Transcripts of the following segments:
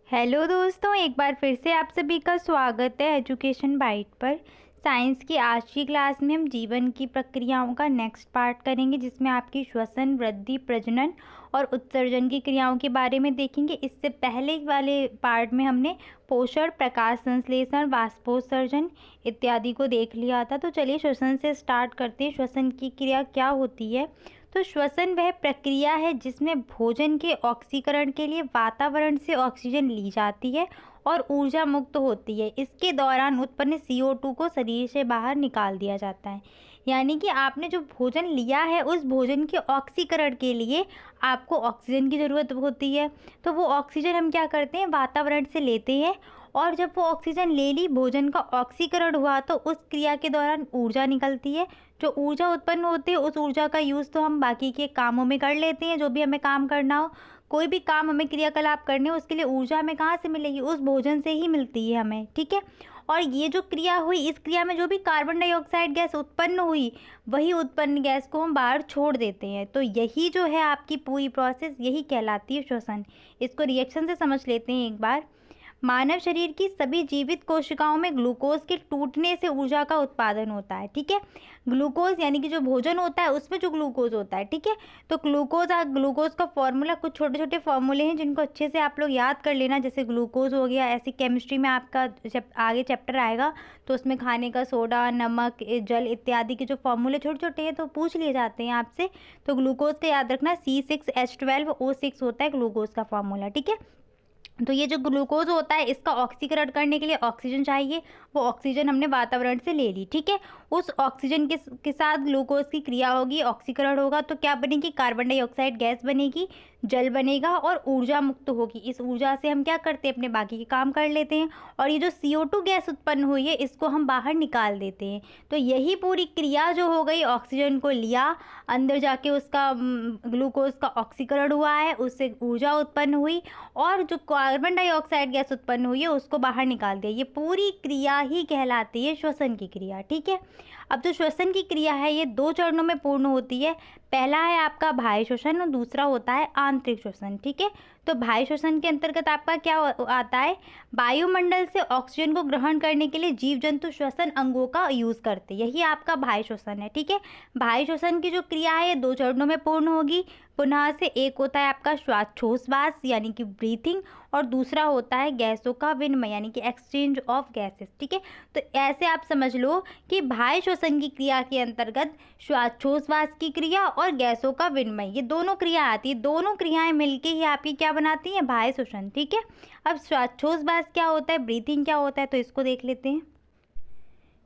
Hello दोस्तों, एक बार फिर से आप सभी का स्वागत है एजुकेशन बाइट पर। साइंस की आज की क्लास में हम जीवन की प्रक्रियाओं का नेक्स्ट पार्ट करेंगे, जिसमें आपकी श्वसन, वृद्धि, प्रजनन और उत्सर्जन की क्रियाओं के बारे में देखेंगे। इससे पहले वाले पार्ट में हमने पोषण, प्रकाश संश्लेषण, वाष्पोत्सर्जन इत्यादि को देख लिया था। तो चलिए श्वसन से स्टार्ट करते हैं। श्वसन की क्रिया क्या होती है? तो श्वसन वह प्रक्रिया है जिसमें भोजन के ऑक्सीकरण के लिए वातावरण से ऑक्सीजन ली जाती है और ऊर्जा मुक्त होती है। इसके दौरान उत्पन्न CO2 को शरीर से बाहर निकाल दिया जाता है। यानी कि आपने जो भोजन लिया है, उस भोजन के ऑक्सीकरण के लिए आपको ऑक्सीजन की ज़रूरत होती है। तो वो ऑक्सीजन हम क्या करते हैं, वातावरण से लेते हैं, और जब वो ऑक्सीजन ले ली, भोजन का ऑक्सीकरण हुआ, तो उस क्रिया के दौरान ऊर्जा निकलती है। जो ऊर्जा उत्पन्न होती है, उस ऊर्जा का यूज़ तो हम बाकी के कामों में कर लेते हैं। जो भी हमें काम करना हो, कोई भी काम हमें क्रियाकलाप करने हो, उसके लिए ऊर्जा हमें कहाँ से मिलेगी? उस भोजन से ही मिलती है हमें, ठीक है। और ये जो क्रिया हुई, इस क्रिया में जो भी कार्बन डाइऑक्साइड गैस उत्पन्न हुई, वही उत्पन्न गैस को हम बाहर छोड़ देते हैं। तो यही जो है आपकी पूरी प्रोसेस, यही कहलाती है श्वसन। इसको रिएक्शन से समझ लेते हैं एक बार। मानव शरीर की सभी जीवित कोशिकाओं में ग्लूकोज के टूटने से ऊर्जा का उत्पादन होता है, ठीक है। ग्लूकोज यानी कि जो भोजन होता है, उसमें जो ग्लूकोज होता है, ठीक है। तो ग्लूकोज का फॉर्मूला, कुछ छोटे छोटे फॉर्मूले हैं जिनको अच्छे से आप लोग याद कर लेना। जैसे ग्लूकोज हो गया, ऐसी केमिस्ट्री में आपका जब आगे चैप्टर आएगा तो उसमें खाने का सोडा, नमक, जल इत्यादि के जो फॉर्मूले छोटे छोटे हैं तो पूछ लिए जाते हैं आपसे। तो ग्लूकोज का याद रखना, C6H12O6 होता है ग्लूकोज का फॉर्मूला, ठीक है। तो ये जो ग्लूकोज होता है, इसका ऑक्सीकरण करने के लिए ऑक्सीजन चाहिए। वो ऑक्सीजन हमने वातावरण से ले ली, ठीक है। उस ऑक्सीजन के साथ ग्लूकोज की क्रिया होगी, ऑक्सीकरण होगा, तो क्या बनेगी? कार्बन डाइऑक्साइड गैस बनेगी, जल बनेगा और ऊर्जा मुक्त होगी। इस ऊर्जा से हम क्या करते हैं? अपने बाकी के काम कर लेते हैं। और ये जो CO2 गैस उत्पन्न हुई है, इसको हम बाहर निकाल देते हैं। तो यही पूरी क्रिया जो हो गई, ऑक्सीजन को लिया, अंदर जाके उसका ग्लूकोज का ऑक्सीकरण हुआ है, उससे ऊर्जा उत्पन्न हुई, और जो कार्बन डाइऑक्साइड गैस उत्पन्न हुई है, उसको बाहर निकाल दिया। ये पूरी क्रिया ही कहलाती है श्वसन की क्रिया, ठीक है। अब जो श्वसन की क्रिया है, ये 2 चरणों में पूर्ण होती है। पहला है आपका बाह्य श्वसन और दूसरा होता है आंतरिक श्वसन, ठीक है। तो बाह्य श्वसन के अंतर्गत आपका क्या आता है? वायुमंडल से ऑक्सीजन को ग्रहण करने के लिए जीव जंतु श्वसन अंगों का यूज करते हैं, यही आपका बाह्य श्वसन है, ठीक है। बाह्य श्वसन की जो क्रिया है, 2 चरणों में पूर्ण होगी। पुनः से एक होता है आपका श्वासोच्छ्वास यानी कि ब्रीथिंग, और दूसरा होता है गैसों का विनिमय यानी कि एक्सचेंज ऑफ गैसेस, ठीक है। तो ऐसे आप समझ लो कि बाह्य श्वसन की क्रिया के अंतर्गत श्वासोच्छ्वास की क्रिया और गैसों का विनिमय, ये दोनों क्रिया आती है। दोनों क्रियाएं मिलके ही आपकी क्या बनाती हैं? बाह्य श्वसन, ठीक है। अब श्वासोच्छ्वास क्या होता है, ब्रीथिंग क्या होता है, तो इसको देख लेते हैं।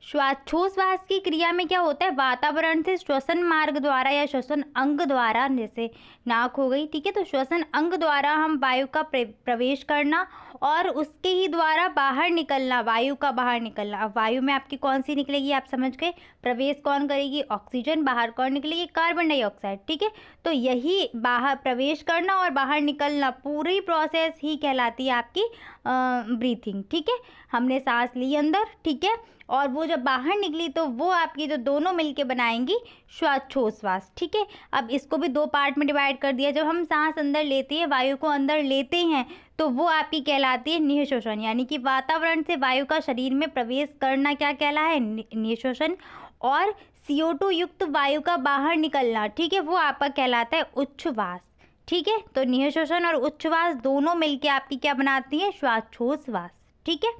श्वासोच्छ्वास की क्रिया में क्या होता है? वातावरण से श्वसन मार्ग द्वारा या श्वसन अंग द्वारा, जैसे नाक हो गई, ठीक है, तो श्वसन अंग द्वारा हम वायु का प्रवेश करना और उसके ही द्वारा बाहर निकलना, वायु का बाहर निकलना। अब वायु में आपकी कौन सी निकलेगी? आप समझ गए। प्रवेश कौन करेगी? ऑक्सीजन। बाहर कौन निकलेगी? कार्बन डाइऑक्साइड, ठीक है। तो यही बाहर प्रवेश करना और बाहर निकलना, पूरी प्रोसेस ही कहलाती है आपकी ब्रीथिंग, ठीक है। हमने सांस ली अंदर, ठीक है, और वो जब बाहर निकली तो वो आपकी जो दोनों मिलके बनाएंगी श्वासोच्छ्वास, ठीक है। अब इसको भी 2 पार्ट में डिवाइड कर दिया। जब हम सांस अंदर लेते हैं, वायु को अंदर लेते हैं, तो वो आपकी कहलाती है निःश्वसन, यानी कि वातावरण से वायु का शरीर में प्रवेश करना क्या कहला है? निःश्वसन। और CO2 युक्त वायु का बाहर निकलना, ठीक है, वो आपका कहलाता है उच्छ्वास, ठीक है। तो निःश्वसन और उच्छ्वास दोनों मिलके आपकी क्या बनाती है? श्वासोच्छ्वास, ठीक है।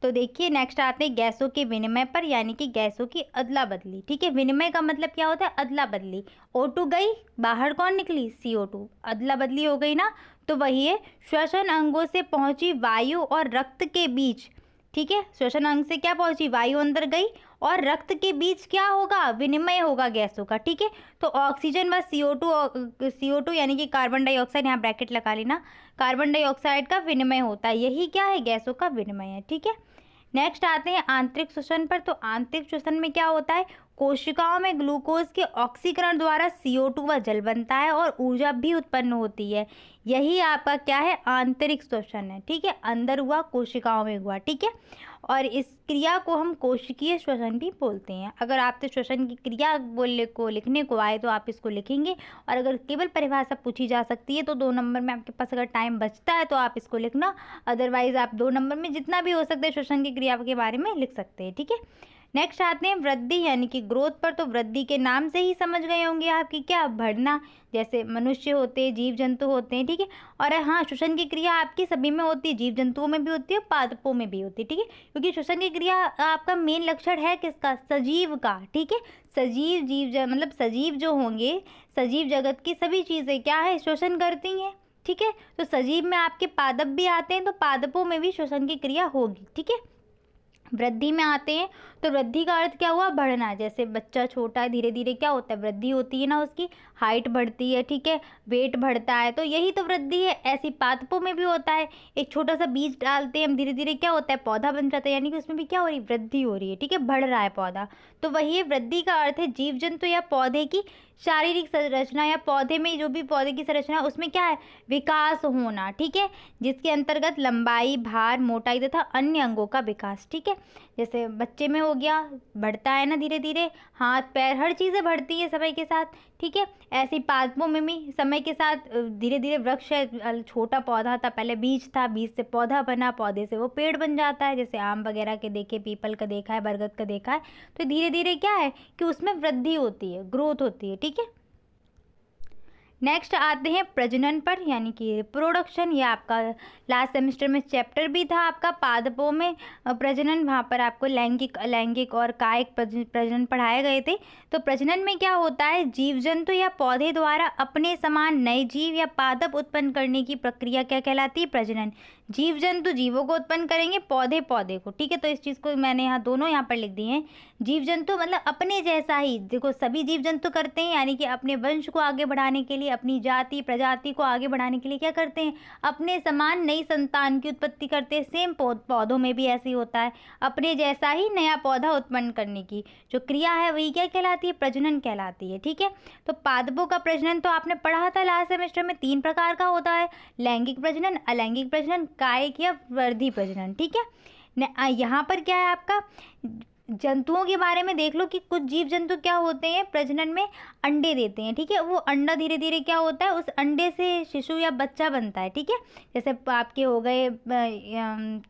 तो देखिए नेक्स्ट आते हैं गैसों के विनिमय पर, यानी कि गैसों की अदला बदली, ठीक है। विनिमय का मतलब क्या होता है? अदला बदली। O2 गई, बाहर कौन निकली? CO2, अदला बदली हो गई ना। तो वही है श्वसन अंगों से पहुंची वायु और रक्त के बीच, ठीक है। श्वसन अंग से क्या पहुंची? वायु अंदर गई, और रक्त के बीच क्या होगा? विनिमय होगा गैसों का, ठीक है। तो ऑक्सीजन व CO2 यानी कि कार्बन डाइऑक्साइड, यहाँ ब्रैकेट लगा लेना, कार्बन डाइऑक्साइड का विनिमय होता है, यही क्या है? गैसों का विनिमय है, ठीक है। नेक्स्ट आते हैं आंतरिक श्वसन पर। तो आंतरिक श्वसन में क्या होता है? कोशिकाओं में ग्लूकोज के ऑक्सीकरण द्वारा CO2 व जल बनता है और ऊर्जा भी उत्पन्न होती है। यही आपका क्या है, आंतरिक श्वसन है। ठीक है, अंदर हुआ, कोशिकाओं में हुआ। ठीक है, और इस क्रिया को हम कोशिकीय श्वसन भी बोलते हैं। अगर आपसे श्वसन की क्रिया बोलने को लिखने को आए तो आप इसको लिखेंगे, और अगर केवल परिभाषा पूछी जा सकती है तो 2 नंबर में आपके पास अगर टाइम बचता है तो आप इसको लिखना, अदरवाइज आप 2 नंबर में जितना भी हो सकता है श्वसन की क्रिया के बारे में लिख सकते हैं। ठीक है, नेक्स्ट आते हैं वृद्धि यानी कि ग्रोथ पर। तो वृद्धि के नाम से ही समझ गए होंगे आप कि क्या, बढ़ना। जैसे मनुष्य होते हैं, जीव जंतु होते हैं। ठीक है, और हाँ, श्वसन की क्रिया आपकी सभी में होती है, जीव जंतुओं में भी होती है, पादपों में भी होती है। ठीक है, क्योंकि श्वसन की क्रिया आपका मेन लक्षण है किसका, सजीव का। ठीक है, सजीव मतलब सजीव जो होंगे, सजीव जगत की सभी चीज़ें क्या है, श्वसन करती हैं। ठीक है, तो सजीव में आपके पादप भी आते हैं, तो पादपों में भी श्वसन की क्रिया होगी। ठीक है, वृद्धि में आते हैं तो वृद्धि का अर्थ क्या हुआ, बढ़ना। जैसे बच्चा छोटा है, धीरे धीरे क्या होता है, वृद्धि होती है ना, उसकी हाइट बढ़ती है। ठीक है, वेट बढ़ता है, तो यही तो वृद्धि है। ऐसी पादपों में भी होता है, एक छोटा सा बीज डालते हैं हम, धीरे धीरे क्या होता है, पौधा बन जाता है, यानी कि उसमें भी क्या हो रही है, वृद्धि हो रही है। ठीक है, बढ़ रहा है पौधा। तो वही है, वृद्धि का अर्थ है जीव जंतु या पौधे की शारीरिक संरचना, या पौधे में जो भी पौधे की संरचना है उसमें क्या है, विकास होना। ठीक है, जिसके अंतर्गत लंबाई, भार, मोटाई तथा अन्य अंगों का विकास। ठीक है, जैसे बच्चे में हो गया, बढ़ता है ना धीरे धीरे, हाथ पैर हर चीज़ें बढ़ती है समय के साथ। ठीक है, ऐसे ही पादपों में भी समय के साथ धीरे धीरे वृक्ष है, छोटा पौधा था, पहले बीज था, बीज से पौधा बना, पौधे से वो पेड़ बन जाता है। जैसे आम वगैरह के देखे, पीपल का देखा है, बरगद का देखा है। तो धीरे धीरे क्या है कि उसमें वृद्धि होती है, ग्रोथ होती है। ठीक है, नेक्स्ट आते हैं प्रजनन पर, यानी कि रिप्रोडक्शन। ये आपका लास्ट सेमेस्टर में चैप्टर भी था आपका, पादपों में प्रजनन। वहाँ पर आपको लैंगिक और कायिक प्रजनन पढ़ाए गए थे। तो प्रजनन में क्या होता है, जीव जंतु या पौधे द्वारा अपने समान नए जीव या पादप उत्पन्न करने की प्रक्रिया क्या कहलाती है, प्रजनन। जीव जंतु जीवों को उत्पन्न करेंगे, पौधे पौधे को। ठीक है, तो इस चीज़ को मैंने यहाँ दोनों यहाँ पर लिख दिए हैं। जीव जंतु मतलब अपने जैसा ही, देखो सभी जीव जंतु करते हैं, यानी कि अपने वंश को आगे बढ़ाने के लिए, अपनी जाति प्रजाति को आगे बढ़ाने के लिए क्या करते हैं, अपने समान नई संतान की उत्पत्ति करते हैं। सेम पौधों में भी ऐसे ही होता है, अपने जैसा ही नया पौधा उत्पन्न करने की जो क्रिया है वही क्या कहलाती है, प्रजनन कहलाती है। ठीक है, तो पादपों का प्रजनन तो आपने पढ़ा था लास्ट सेमेस्टर में, 3 प्रकार का होता है, लैंगिक प्रजनन, अलैंगिक प्रजनन, कायिक या वर्धी प्रजनन। ठीक है, यहाँ पर क्या है आपका, जंतुओं के बारे में देख लो कि कुछ जीव जंतु क्या होते हैं, प्रजनन में अंडे देते हैं। ठीक है, वो अंडा धीरे धीरे क्या होता है, उस अंडे से शिशु या बच्चा बनता है। ठीक है, जैसे आपके हो गए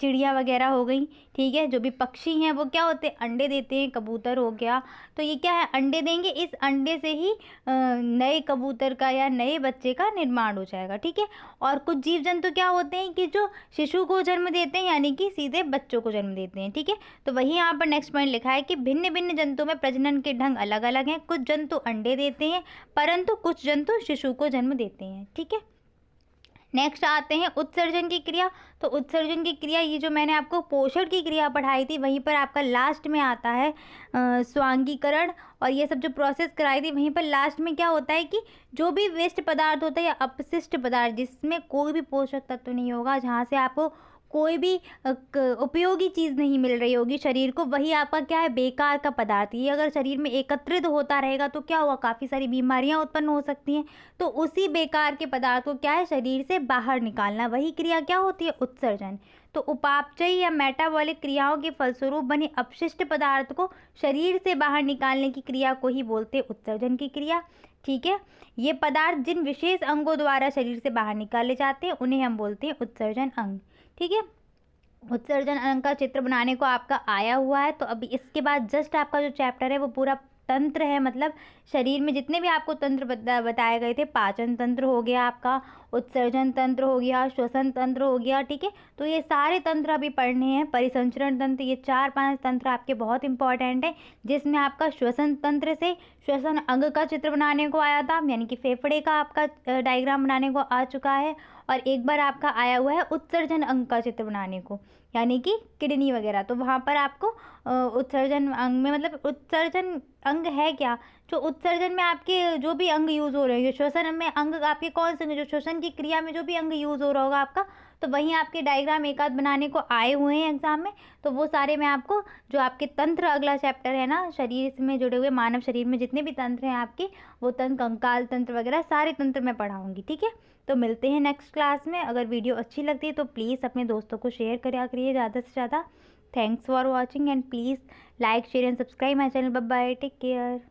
चिड़िया वगैरह हो गई। ठीक है, जो भी पक्षी हैं वो क्या होते हैं, अंडे देते हैं, कबूतर हो गया, तो ये क्या है, अंडे देंगे, इस अंडे से ही नए कबूतर का या नए बच्चे का निर्माण हो जाएगा। ठीक है, और कुछ जीव जंतु क्या होते हैं कि जो शिशु को जन्म देते हैं, यानी कि सीधे बच्चों को जन्म देते हैं। ठीक है, तो वही यहाँ पर नेक्स्ट पॉइंट लिखा है कि भिन्न भिन्न जंतु में प्रजनन के ढंग अलग अलग हैं। कुछ जंतु अंडे देते हैं, परंतु कुछ जंतु शिशु को जन्म देते हैं। ठीक है, नेक्स्ट आते हैं उत्सर्जन की क्रिया। तो उत्सर्जन की क्रिया, ये जो मैंने आपको पोषण की क्रिया पढ़ाई थी, वहीं पर आपका लास्ट में आता है स्वांगीकरण, और ये सब जो प्रोसेस कराई थी वहीं पर लास्ट में क्या होता है कि जो भी वेस्ट पदार्थ होता है या अपशिष्ट पदार्थ, जिसमें कोई भी पोषक तत्व नहीं होगा, जहाँ से आपको कोई भी उपयोगी चीज़ नहीं मिल रही होगी शरीर को, वही आपका क्या है, बेकार का पदार्थ। ये अगर शरीर में एकत्रित होता रहेगा तो क्या हुआ, काफ़ी सारी बीमारियां उत्पन्न हो सकती हैं। तो उसी बेकार के पदार्थ को क्या है, शरीर से बाहर निकालना, वही क्रिया क्या होती है, उत्सर्जन। तो उपापचयी या मेटाबॉलिक क्रियाओं के फलस्वरूप बने अपशिष्ट पदार्थ को शरीर से बाहर निकालने की क्रिया को ही बोलते हैं उत्सर्जन की क्रिया। ठीक है, ये पदार्थ जिन विशेष अंगों द्वारा शरीर से बाहर निकाले जाते हैं उन्हें हम बोलते हैं उत्सर्जन अंग। ठीक है, उत्सर्जन अंग का चित्र बनाने को आपका आया हुआ है। तो अभी इसके बाद जस्ट आपका जो चैप्टर है वो पूरा तंत्र है, मतलब शरीर में जितने भी आपको तंत्र बताए गए थे, पाचन तंत्र हो गया आपका, उत्सर्जन तंत्र हो गया, श्वसन तंत्र हो गया। ठीक है, तो ये सारे तंत्र अभी पढ़ने हैं, परिसंचरण तंत्र, ये 4-5 तंत्र आपके बहुत इंपॉर्टेंट है, जिसमें आपका श्वसन तंत्र से श्वसन अंग का चित्र बनाने को आया था, यानी कि फेफड़े का आपका डायग्राम बनाने को आ चुका है, और एक बार आपका आया हुआ है उत्सर्जन अंग का चित्र बनाने को, यानी कि किडनी वगैरह। तो वहाँ पर आपको उत्सर्जन अंग में, मतलब उत्सर्जन अंग है क्या, जो उत्सर्जन में आपके जो भी अंग यूज़ हो रहे हैं, श्वसन में अंग आपके कौन से, जो श्वसन की क्रिया में जो भी अंग यूज़ हो रहा होगा आपका, तो वहीं आपके डायग्राम एक आध बनाने को आए हुए हैं एग्जाम में। तो वो सारे मैं आपको, जो आपके तंत्र अगला चैप्टर है ना, शरीर में जुड़े हुए मानव शरीर में जितने भी तंत्र हैं आपके, वो तंत्र, कंकाल तंत्र वगैरह सारे तंत्र मैं पढ़ाऊंगी, ठीक है। तो मिलते हैं नेक्स्ट क्लास में। अगर वीडियो अच्छी लगती है तो प्लीज़ अपने दोस्तों को शेयर करा करिए ज़्यादा से ज़्यादा। Thanks for watching and please like share and subscribe my channel. Bye bye, take care.